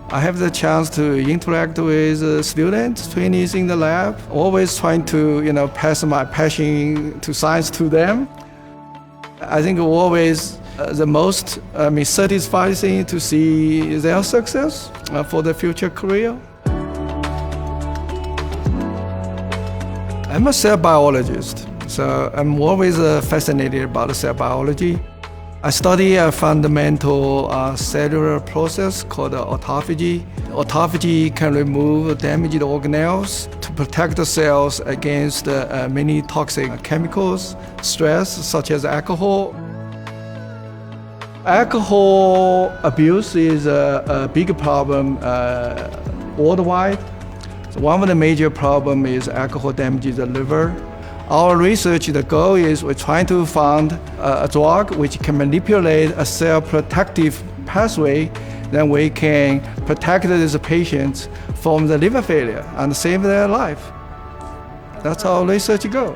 I have the chance to interact with students, trainees in the lab, always trying to pass my passion to science to them. I think always the most satisfying thing to see their success for their future career. I'm a cell biologist, so I'm always fascinated about cell biology. I study a fundamental cellular process called autophagy. Autophagy can remove damaged organelles to protect the cells against many toxic chemicals, stress such as alcohol. Alcohol abuse is a big problem worldwide. So one of the major problems is alcohol damages the liver. Our research, the goal is we're trying to find a drug which can manipulate a cell protective pathway, then we can protect these patients from the liver failure and save their life. That's how research goes.